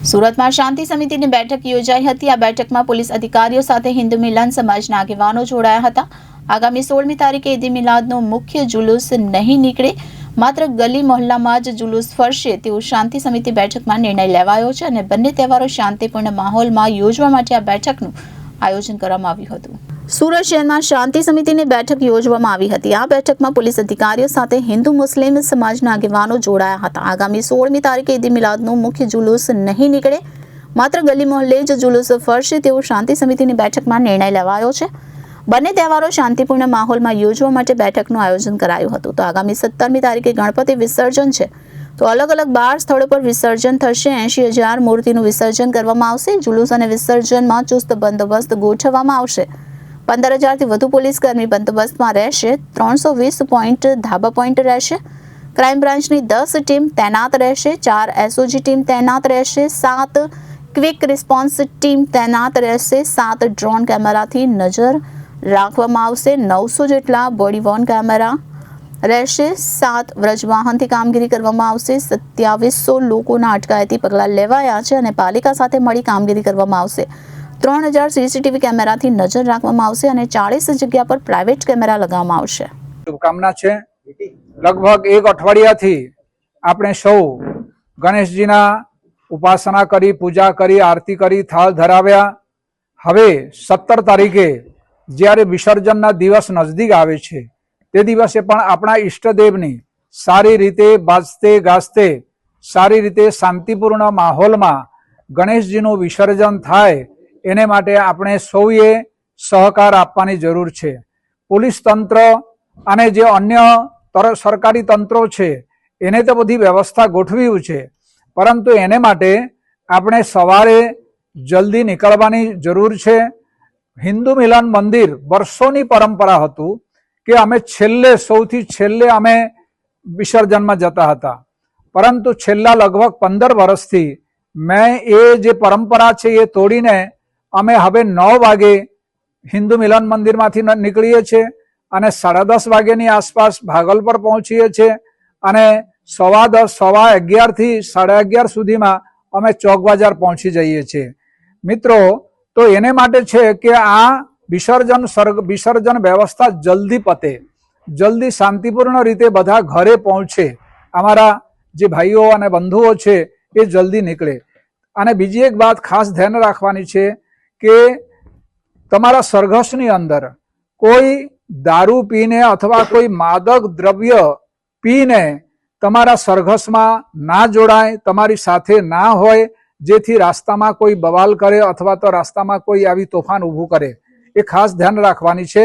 સુરત में शांति समिति की बैठक योजाई हती। आ बैठक में पुलिस अधिकारीओ साथे हिंदू मिलन समाजना आगेवानो जोड़ाया हता। आगामी 16મી तारीखे ईद मिलादनो मुख्य जुलूस नहीं निकळे, मात्र गली मोहल्ला में ज जुलूस फरशे तेवुं शांति समिति बैठक में निर्णय लेवायो छे अने बंने तहेवारो शांतिपूर्ण माहोल में योजवा माटे आ बैठकनुं आयोजन करवामां आव्युं हतुं। सूरत शहर में शांति समिति की बैठक योजवामां आवी हती। आ बैठक में पुलिस अधिकारीओ साथे हिंदू मुस्लिम समाजना आगेवानो जोड़ाया हता। आगामी 16મી तारीखे ईद मिलादनो मुख्य जुलूस नहीं निकळे, मात्र गली मोहल्ले ज जुलूस फरशे तेवुं शांति समिति की बैठक में निर्णय लेवायो छे। बंने तहेवारो शांतिपूर्ण माहोल में योजवा माटे बैठकनुं आयोजन करायुं हतुं। तो आगामी 17મી तारीखे गणपति विसर्जन है, तो अलग अलग 12 स्थळों पर विसर्जन थशे। 80,000 मूर्तिनुं विसर्जन करवामां आवशे। जुलूस अने विसर्जन में चुस्त बंदोबस्त गोठववामां आवशे। 15,000 थी वधु पुलिसकर्मी बंदोबस्त में रहेशे। 320 पॉइंट धाबा पॉइंट रहेशे। क्राइम ब्रांचनी 10 टीम तैनात रहेशे। 4 एसओजी टीम तैनात रहेशे। 7 क्विक रिस्पोन्स टीम तैनात रहेशे। 7 ड्रोन कैमरा थी नजर राखवामां आवशे। 900 जेटला बॉडी वॉर्न कैमरा रहेशे। 7 व्रजवाहन थी कामगीरी करवामां आवशे। 2700 लोकोना अटकायती पगला लेवाया छे अने पालिका साथे मळी कामगीरी करवामां आवशे। 3000 सीसीटीवी कैमरा थी नजर राखवामां आवशे अने 40 जग्या पर प्राइवेट कैमरा लगाववामां आवशे। शुभकामना छे। लगभग 1 अठवाडियाथी आपणे सौ गणेशजीना उपासना करी, पूजा करी, आरती करी, थाळ धराव्या। हवे 17 तारीखे ज्यारे विसर्जनना दिवस नजदीक आवे छे ते दिवसे पण आपणा इष्टदेवनी सारी रीते बाजते गाजते सारी रीते शांतिपूर्ण माहोलमां गणेशजीनुं विसर्जन थाय एने माटे आपणे सौए सहकार आपवानी जरूर छे। पोलीस तंत्र अने जे अन्य सरकारी तंत्रो छे एने तो बधी व्यवस्था गोठव्युं छे, परंतु एने माटे आपणे सवारे जल्दी निकळवानी जरूर छे। हिंदू मिलन मंदिर वर्षोनी परंपरा हतुं के अमे छेल्ले सौथी छेल्ले अमे विसर्जन में जता हता, परंतु छेल्ला लगभग 15 वर्षथी मैं ए जे परंपरा छे ए तोड़ीने अमे हवे 9 वागे हिंदू मिलन मंदिर मांथी निकळीए छे अने 10:30 वाग्यानी आसपास भागलपुर पहोंचीए छे अने 10:15 11:15 थी 11:30 सुधीमां अमे चौक बाजार पहोंची जईए छे। मित्रों, तो एने माटे छे के आ विसर्जन व्यवस्था जल्दी पते, जल्दी शांतिपूर्ण रीते बधा घरे पहोंचे, अमारा जे भाईओ अने बंधुओ छे ए जल्दी निकळे। अने बीजी एक बात खास ध्यान राखवानी छे के तमारा सरघसनी अंदर कोई दारू पीने अथवा कोई मादक द्रव्य पीने तमारा सरघसमां ना जोड़ाय, तमारी साथे ना होय, जेथी रास्तामां कोई बवाल करे अथवा तो रास्तामां कोई आवी तोफान ऊभुं करे ए खास ध्यान राखवानी छे।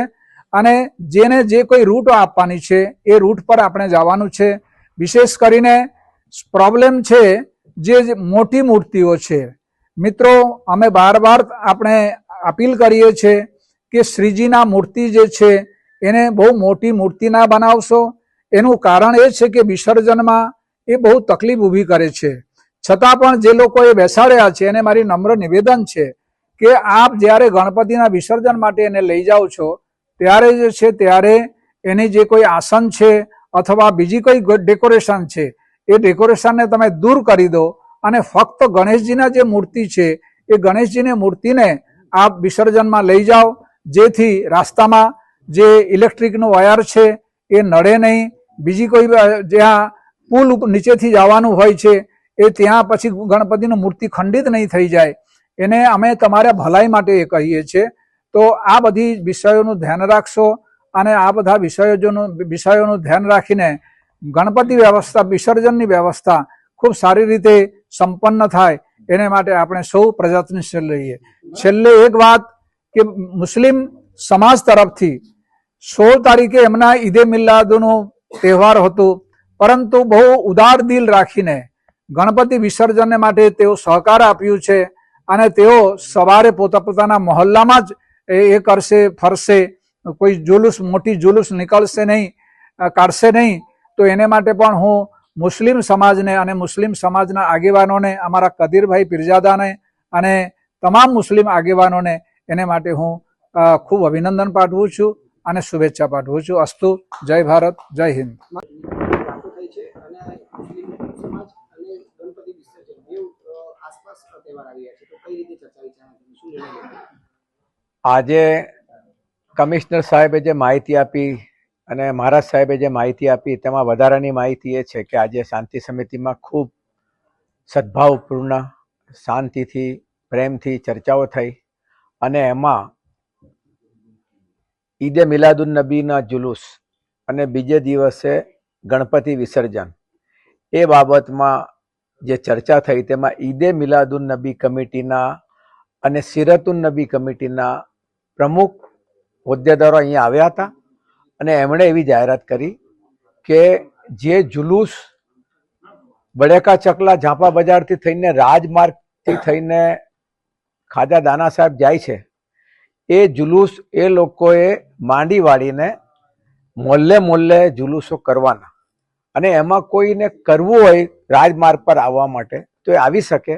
अने जेने जे कोई रूट आपवानी छे ए रूट पर आपणे जवानुं छे। विशेष करीने प्रॉब्लेम छे जे मोटी मूर्तिओ छे। मित्रों, अमे बार बार आपणे अपील करीए छे के श्रीजीना मूर्ति जे छे एने बहु मोटी मूर्ति ना बनावशो। एनुं कारण ए छे के विसर्जनमां ए बहु तकलीफ ऊभी करे छे। छतां पण जे लोकोए बेसाड्या छे एने मारी नम्र निवेदन छे के आप ज्यारे गणपतिना विसर्जन माटे एने लई जाओ छो त्यारे जे छे त्यारे एनी जे कोई आसन छे अथवा बीजी कोई डेकोरेशन छे ए डेकोरेशन ने तमे दूर करी दो अने फक्त गणेशजीना जे मूर्ति छे ए गणेशजीनी मूर्तिने आप विसर्जन में लई जाओ, जेथी रास्तामां जे इलेक्ट्रिकनो वायर छे ए नड़े नहीं। बीजी कोई ज्यां पुल नीचेथी जवानुं होय छे ए त्यां पछी गणपतिनी मूर्ति खंडित नहीं थई जाय, एने अमे तमारा भलाई माटे कहीए छे। तो आ बधी विषयोनुं ध्यान राखशो अने आ बधा विषयोनुं ध्यान राखीने गणपति व्यवस्था विसर्जननी व्यवस्था खूब सारी रीते संपन्न थाय एने माटे आपणे सौ प्रयत्नशील रहीए। छेल्ले एक बात के मुस्लिम समाज तरफथी 16 तारीखे एमना ईदे मिलादनो तहेवार हतो, परंतु बहु उदार दिल राखीने गणपति विसर्जन माटे तेओ सहकार आप्युं छे अने तेओ सवारे पोताना मोहल्लामां ज ए करशे फरशे, कोई जुलूस मोटी जुलूस निकळशे नहीं, काढशे नहीं। तो एने माटे पण हूँ मुस्लिम समाजने अने मुस्लिम समाजना आगेवानोने अमारा कदीरभाई पीरजादाने अने तमाम मुस्लिम आगेवानोने एने माटे हूँ खूब अभिनंदन पाठवुं छुं अने शुभेच्छा पाठवुं छुं। अस्तु। जय भारत, जय हिंद। તહેવાર આવી રહ્યા છે તો કઈ રીતે ચર્ચા વિચારણા થઈ? શું નિર્ણય લીધો? આજે કમિશનર સાહેબે જે માહિતી આપી અને મહારાજ સાહેબે જે માહિતી આપી તેમાં વધારાની માહિતી એ છે કે આજે શાંતિ સમિતિમાં ખૂબ સદભાવપૂર્ણ શાંતિથી પ્રેમથી ચર્ચાઓ થઈ અને એમાં ઈદે મિલાદુન નબીના જુલુસ અને બીજે દિવસે ગણપતિ વિસર્જન એ બાબતમાં જે ચર્ચા થઈ તેમાં ઈદે મિલાદુન નબી કમિટીના અને સિરતુન નબી કમિટીના પ્રમુખ હોદ્દેદારો અહીંયા આવ્યા હતા અને એમણે એવી જાહેરાત કરી કે જે જુલુસ બડેકા ચકલા ઝાંપા બજારથી થઈને રાજમાર્ગથી થઈને ખાજા દાના સાહેબ જાય છે એ જુલુસ એ લોકોએ માંડી વાળીને મોલ્લે મોલ્લે જુલુસો કરવાના અને એમાં કોઈને કરવું હોય રાજમાર્ગ પર આવવા માટે તો એ આવી શકે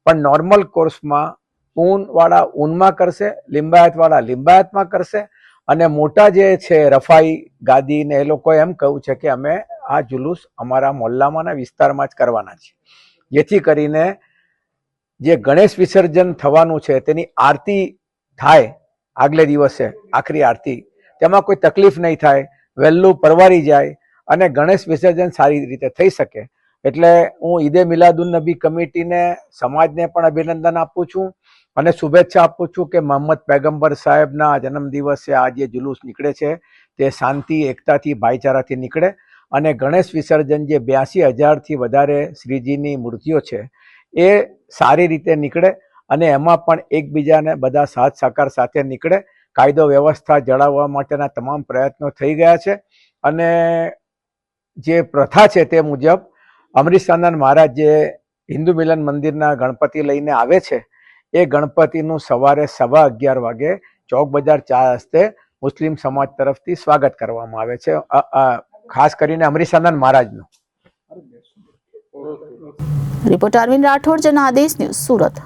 પણ નોર્મલ કોર્સમાં ઊનવાળા ઊનમાં કરશે, લિંબાયતવાળા લિંબાયતમાં કરશે અને મોટા જે છે રફાઈ ગાદી ને એ લોકોએ એમ કહ્યું છે કે અમે આ જુલુસ અમારા મોહલ્લામાં વિસ્તારમાં જ કરવાના છે, જેથી કરીને જે ગણેશ વિસર્જન થવાનું છે તેની આરતી થાય આગલે દિવસે આખરી આરતી, તેમાં કોઈ તકલીફ નહીં થાય, વહેલું પરવારી જાય અને ગણેશ વિસર્જન સારી રીતે થઈ શકે. એટલે હું ઈદે મિલાદુન નબી કમિટીને સમાજને પણ અભિનંદન આપું છું અને શુભેચ્છા આપું છું કે મોહમ્મદ પૈગંબર સાહેબના જન્મદિવસે આ જે જુલુસ નીકળે છે તે શાંતિ એકતાથી ભાઈચારાથી નીકળે અને ગણેશ વિસર્જન જે 82,000થી વધારે શ્રીજીની મૂર્તિઓ છે એ સારી રીતે નીકળે અને એમાં પણ એકબીજાને બધા સાથ સહકાર સાથે નીકળે. કાયદો વ્યવસ્થા જાળવવા માટેના તમામ પ્રયત્નો થઈ ગયા છે અને જે પ્રથા છે તે મુજબ અમરીશાનંદ મહારાજ જે હિન્દુ મિલન મંદિરના ગણપતિ લઈને આવે છે એ ગણપતિનું સવારે 11:15 વાગે ચોક બજાર ચા હસ્તે મુસ્લિમ સમાજ તરફથી સ્વાગત કરવામાં આવે છે, ખાસ કરીને અમરીશાનંદ મહારાજનું. Reporter Arvind Rathod, Janadesh news, Surat.